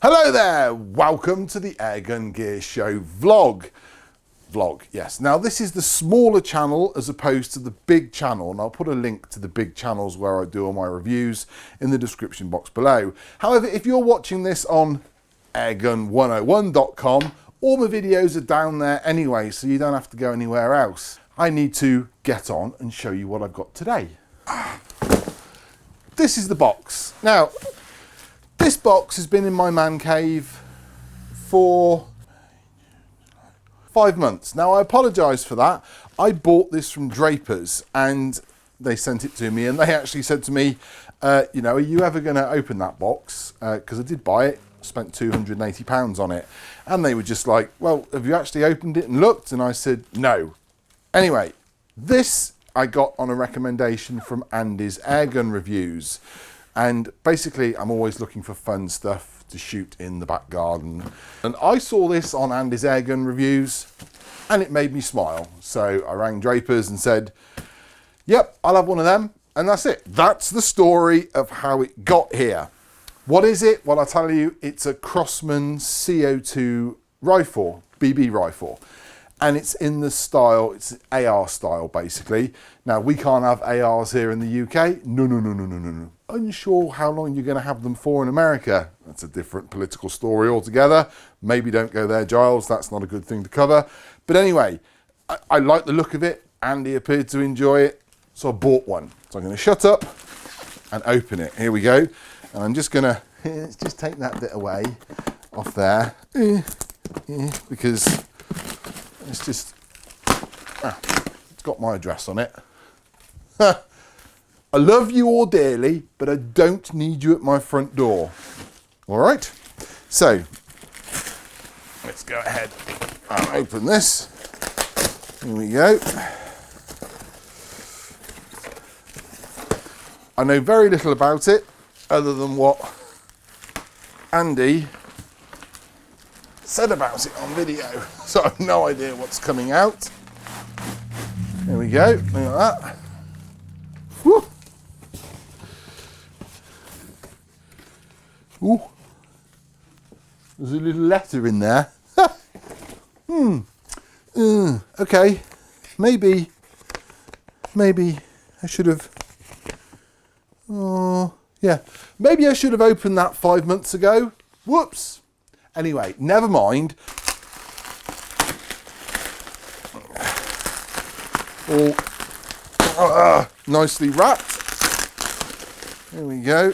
Hello there, welcome to the Airgun Gear Show vlog. Yes. Now this is the smaller channel as opposed to the big channel, and I'll put a link to the big channels where I do all my reviews in the description box below. However, if you're watching this on airgun101.com, all my videos are down there anyway, so you don't have to go anywhere else. I need to get on and show you what I've got today. This is the box. Now, this box has been in my man cave for 5 months. Now, I apologise for that. I bought this from Draper's and they sent it to me, and they actually said to me, you know, are you ever going to open that box? Because I did buy it, spent £280 on it. And they were just like, well, have you actually opened it and looked? And I said, no. Anyway, this I got on a recommendation from Andy's Airgun Reviews. And basically, I'm always looking for fun stuff to shoot in the back garden. And I saw this on Andy's Airgun Reviews, and it made me smile. So I rang Draper's and said, yep, I'll have one of them. And that's it. That's the story of how it got here. What is it? Well, I'll tell you, it's a Crosman C02 rifle, BB rifle. And it's in the style, it's AR style, basically. Now, we can't have ARs here in the UK. No. Unsure how long you're going to have them for in America. That's a different political story altogether. Maybe don't go there, Giles. That's not a good thing to cover. But anyway, I like the look of it. Andy appeared to enjoy it, so I bought one. So I'm going to shut up and open it. Here we go. And I'm just going to, let's just take that bit away off there. Because it's just, it's got my address on it. I love you all dearly, but I don't need you at my front door. All right? So, let's go ahead and open this. Here we go. I know very little about it, other than what Andy said about it on video. So I have no idea what's coming out. There we go, look at that. Whew. Ooh, there's a little letter in there. Okay, maybe I should have, yeah, maybe I should have opened that 5 months ago. Whoops. Anyway, never mind. All nicely wrapped. There we go.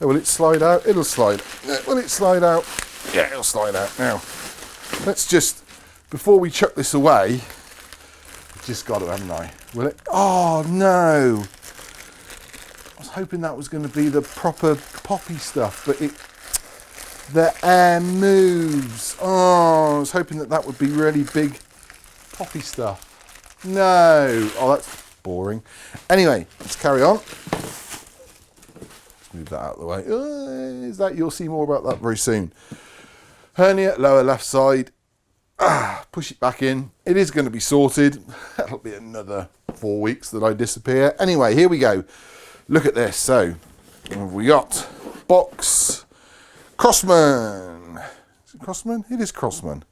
Will it slide out? It'll slide. Will it slide out? Yeah, it'll slide out. Now, let's just, before we chuck this away, I've just got to, haven't I? Will it? Oh, no. I was hoping that was going to be the proper poppy stuff, but the air moves. Oh, I was hoping that would be really big poppy stuff. No. Oh, that's boring. Anyway, let's carry on. Move that out of the way. Is that, you'll see more about that very soon. Hernia, lower left side. Push it back in. It is going to be sorted. That'll be another 4 weeks that I disappear. Anyway, here we go. Look at this. So, what have we got? Box. Crosman. Is it Crosman? It is Crosman.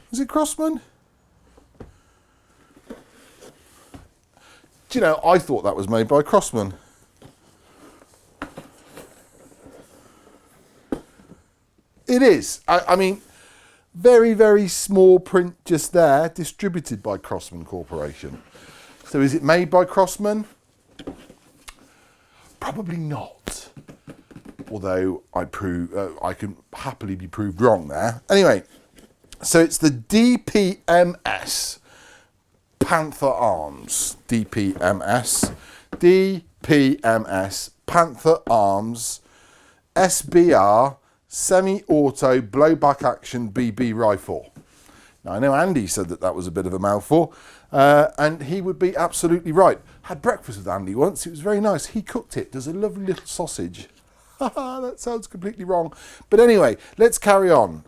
Is it Crosman? Do you know, I thought that was made by Crosman. It is. I mean, very, very small print just there, distributed by Crosman Corporation. So is it made by Crosman? Probably not. Although I can happily be proved wrong there. Anyway, so it's the DPMS Panther Arms. DPMS Panther Arms SBR semi-auto blowback action BB rifle. Now, I know Andy said that was a bit of a mouthful, and he would be absolutely right. Had breakfast with Andy once. It was very nice. He cooked it. Does a lovely little sausage. That sounds completely wrong. But anyway, let's carry on.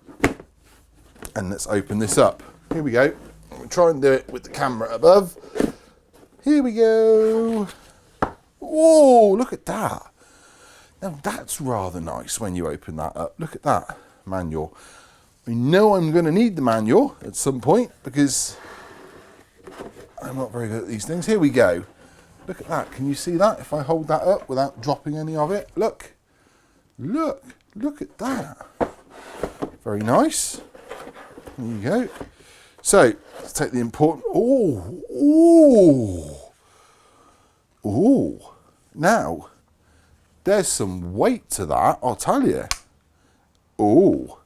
And let's open this up. Here we go. We'll try and do it with the camera above. Here we go. Oh, look at that. Now that's rather nice when you open that up. Look at that manual. I know I'm going to need the manual at some point because I'm not very good at these things. Here we go. Look at that. Can you see that? If I hold that up without dropping any of it. Look. Look. Look at that. Very nice. There you go. So, let's take the important... Oh! Oh! Oh! Now, there's some weight to that, I'll tell you. Oh!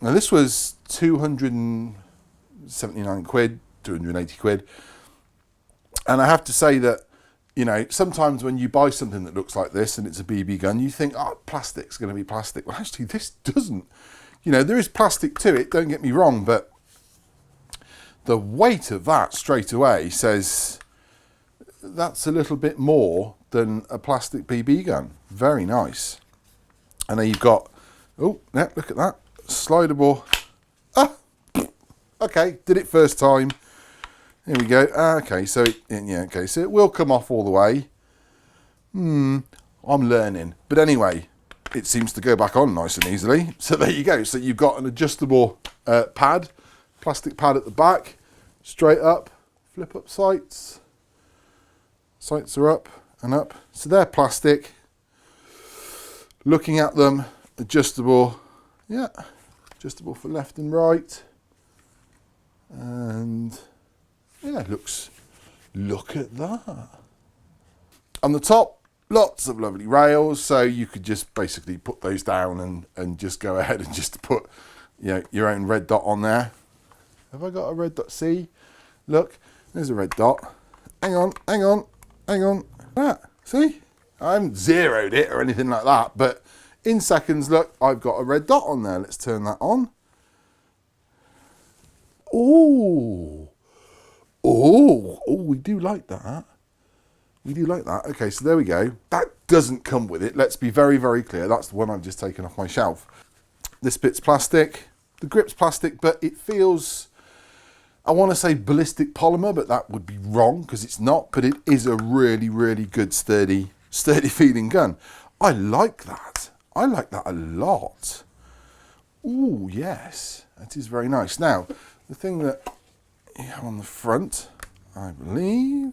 Now, this was 279 quid, 280 quid. And I have to say that, you know, sometimes when you buy something that looks like this and it's a BB gun, you think, oh, plastic's going to be plastic. Well, actually, this doesn't. You know, there is plastic to it, don't get me wrong, but the weight of that straight away says that's a little bit more than a plastic BB gun. Very nice. And then you've got, oh, yeah, look at that. Slidable. Ah, okay, did it first time. Here we go. Okay, so so it will come off all the way. I'm learning. But anyway, it seems to go back on nice and easily. So there you go. So you've got an adjustable pad, plastic pad at the back, straight up, flip up sights. Sights are up and up. So they're plastic. Looking at them, adjustable. Yeah, adjustable for left and right. And yeah, look at that. On the top, lots of lovely rails, so you could just basically put those down and just go ahead and just put, you know, your own red dot on there. Have I got a red dot? See, look, there's a red dot. Hang on. That, see? I haven't zeroed it or anything like that, but in seconds, look, I've got a red dot on there. Let's turn that on. Oh, we do like that. We do like that. Okay, so there we go. That doesn't come with it. Let's be very, very clear. That's the one I've just taken off my shelf. This bit's plastic. The grip's plastic, but it feels, I want to say ballistic polymer, but that would be wrong because it's not. But it is a really, really good, sturdy feeling gun. I like that. I like that a lot. Ooh, yes. That is very nice. Now, the thing that you have on the front, I believe,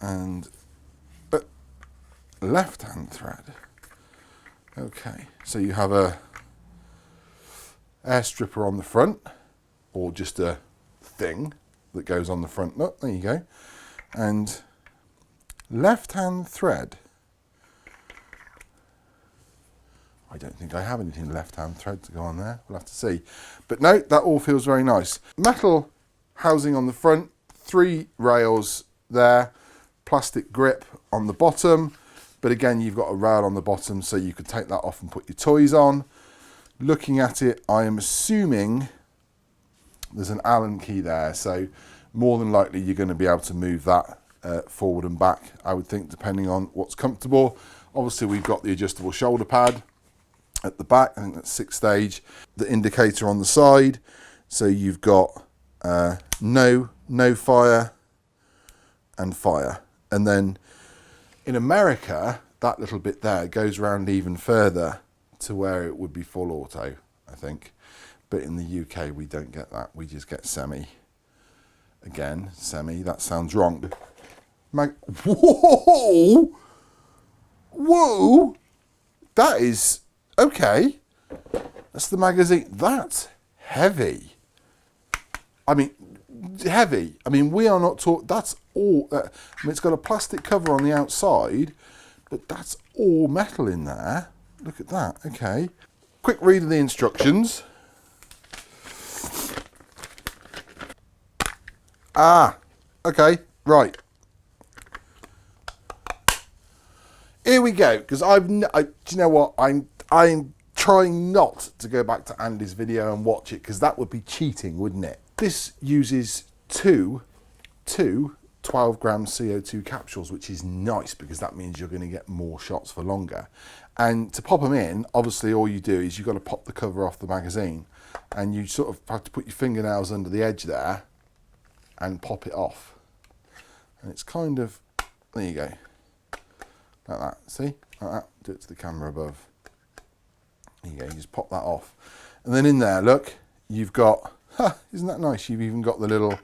and left-hand thread. Okay, so you have a air stripper on the front, or just a thing that goes on the front. Look, there you go. And left-hand thread. I don't think I have anything left-hand thread to go on there. We'll have to see. But no, that all feels very nice. Metal housing on the front, 3 rails there, plastic grip on the bottom. But again, you've got a rail on the bottom, so you could take that off and put your toys on. Looking at it, I am assuming there's an Allen key there. So more than likely, you're going to be able to move that forward and back, I would think, depending on what's comfortable. Obviously, we've got the adjustable shoulder pad at the back. I think that's 6 stage. The indicator on the side. So you've got no fire and fire. And then in America, that little bit there goes around even further to where it would be full auto, I think. But in the UK, we don't get that. We just get semi. Again, semi. That sounds wrong. Whoa! Whoa! That is... Okay, that's the magazine. That's heavy. I mean, heavy. I mean, we are not talking, that's all, I mean, it's got a plastic cover on the outside, but that's all metal in there. Look at that, okay. Quick read of the instructions. Ah, okay, right. Here we go, because do you know what, I'm trying not to go back to Andy's video and watch it, because that would be cheating, wouldn't it? This uses two 12-gram CO2 capsules, which is nice because that means you're going to get more shots for longer. And to pop them in, obviously all you do is you've got to pop the cover off the magazine, and you sort of have to put your fingernails under the edge there and pop it off. And it's kind of, there you go, like that, see, like that. Do it to the camera above. There you go, you just pop that off. And then in there, look, you've got, isn't that nice? You've even got the little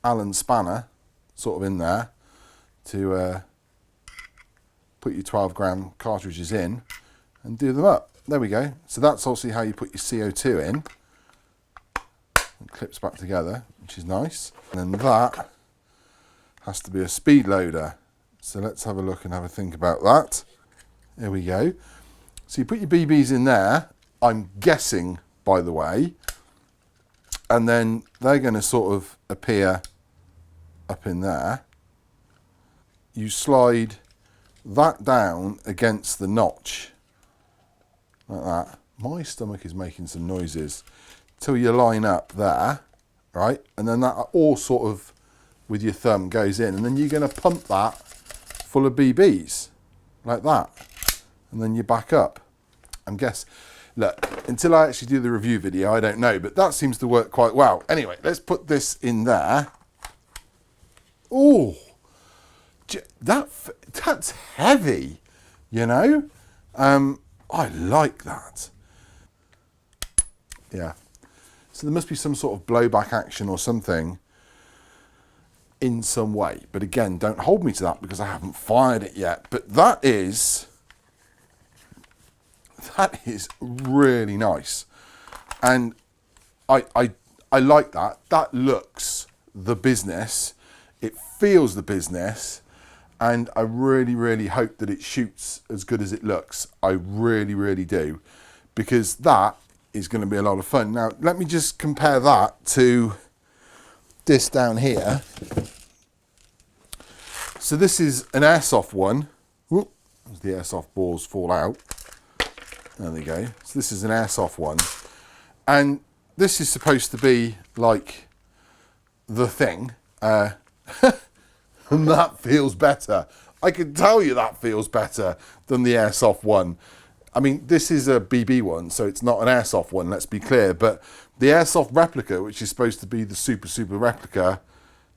Allen spanner sort of in there to put your 12-gram cartridges in and do them up. There we go. So that's obviously how you put your C02 in. It clips back together, which is nice. And then that has to be a Speedloader. So let's have a look and have a think about that. There we go. So you put your BBs in there, I'm guessing, by the way, and then they're going to sort of appear up in there. You slide that down against the notch like that. My stomach is making some noises till you line up there, right? And then that all sort of with your thumb goes in, and then you're going to pump that full of BBs like that, and then you back up. And guess, look, until I actually do the review video, I don't know, but that seems to work quite well. Anyway, let's put this in there. Oh, that's heavy, you know. I like that. Yeah. So there must be some sort of blowback action or something in some way. But again, don't hold me to that because I haven't fired it yet. But that is really nice. And I like that. That looks the business. It feels the business. And I really, really hope that it shoots as good as it looks. I really, really do. Because that is going to be a lot of fun. Now, let me just compare that to this down here. So this is an airsoft one. Whoop, as the airsoft balls fall out. There we go. So this is an airsoft one. And this is supposed to be like the thing. And that feels better. I can tell you that feels better than the airsoft one. I mean, this is a BB one, so it's not an airsoft one, let's be clear. But the airsoft replica, which is supposed to be the super, super replica,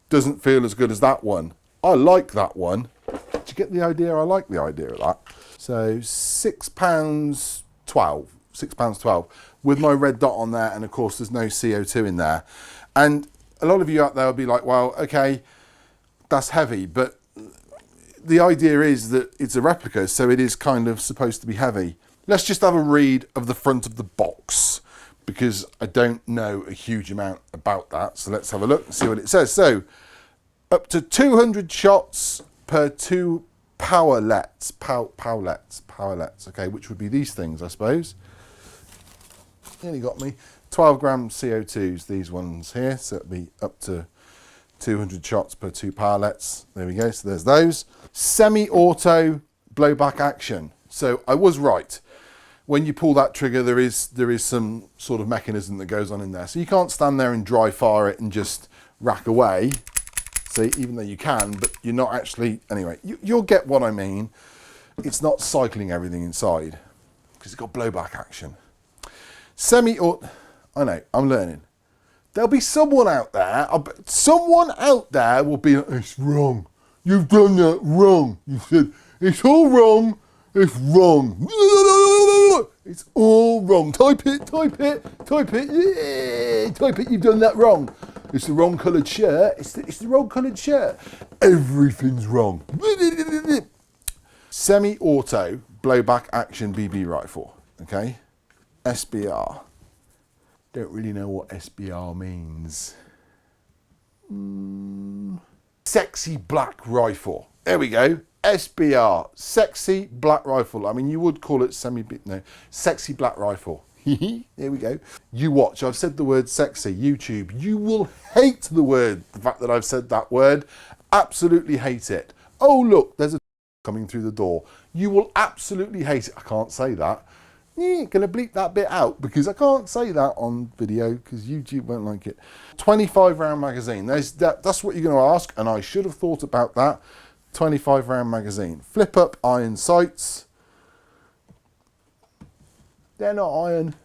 doesn't feel as good as that one. I like that one. Did you get the idea? I like the idea of that. So £6.12. £6.12 with my red dot on there, and of course there's no CO2 in there. And a lot of you out there will be like, well, okay, that's heavy, but the idea is that it's a replica, so it is kind of supposed to be heavy. Let's just have a read of the front of the box, because I don't know a huge amount about that. So let's have a look and see what it says. So up to 200 shots per 2 powerlets, okay, which would be these things, I suppose. Nearly got me. 12-gram CO2s, these ones here, so it'll be up to 200 shots per 2 powerlets. There we go, so there's those. Semi-auto blowback action. So I was right. When you pull that trigger, there is some sort of mechanism that goes on in there. So you can't stand there and dry fire it and just rack away. See, even though you can, but you're not actually, anyway, you'll get what I mean. It's not cycling everything inside because it's got blowback action. Semi-auto, I know, I'm learning. There'll be someone out there, someone out there will be like, it's wrong. You've done that wrong. You said, it's all wrong. It's wrong. It's all wrong. Type it, type it, type it. Yeah, type it, you've done that wrong. It's the wrong coloured shirt. It's the wrong coloured shirt. Everything's wrong. Semi-auto blowback action BB rifle. Okay. SBR. Don't really know what SBR means. Sexy black rifle. There we go. SBR. Sexy black rifle. I mean, you would call it sexy black rifle. There we go. You watch. I've said the word sexy. YouTube. You will hate the fact that I've said that word. Absolutely hate it. Oh, look, there's a coming through the door. You will absolutely hate it. I can't say that. Gonna bleep that bit out because I can't say that on video because YouTube won't like it. 25 round magazine. That's what you're going to ask, and I should have thought about that. 25 round magazine. Flip up iron sights. They're not iron.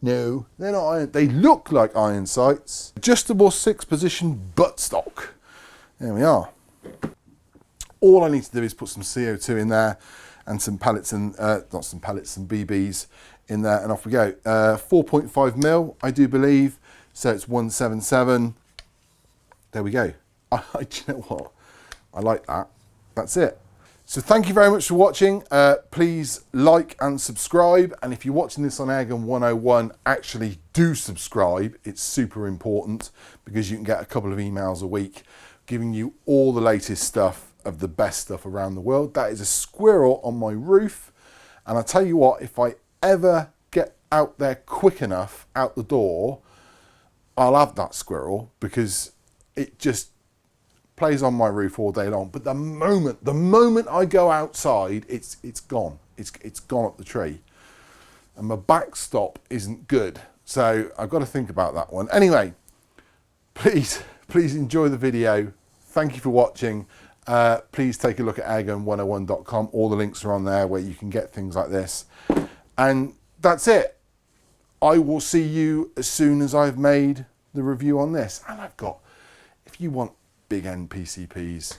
No, they're not iron. They look like iron sights. Adjustable 6-position buttstock. There we are. All I need to do is put some CO2 in there and some pellets and, not some pellets, some BBs in there, and off we go. 4.5 mil, I do believe. So it's 177. There we go. Do you know what? I like that. That's it. So thank you very much for watching. Please like and subscribe. And if you're watching this on Airgun 101, actually do subscribe. It's super important because you can get a couple of emails a week giving you all the latest stuff of the best stuff around the world. That is a squirrel on my roof. And I tell you what, if I ever get out there quick enough out the door, I'll have that squirrel because it just plays on my roof all day long. But the moment I go outside, it's gone. It's gone up the tree. And my backstop isn't good. So I've got to think about that one. Anyway, please enjoy the video. Thank you for watching. Please take a look at airgun101.com. All the links are on there where you can get things like this. And that's it. I will see you as soon as I've made the review on this. And I've got, if you want big end PCPs,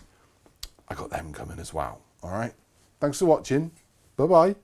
I got them coming as well. All right. Thanks for watching. Bye-bye.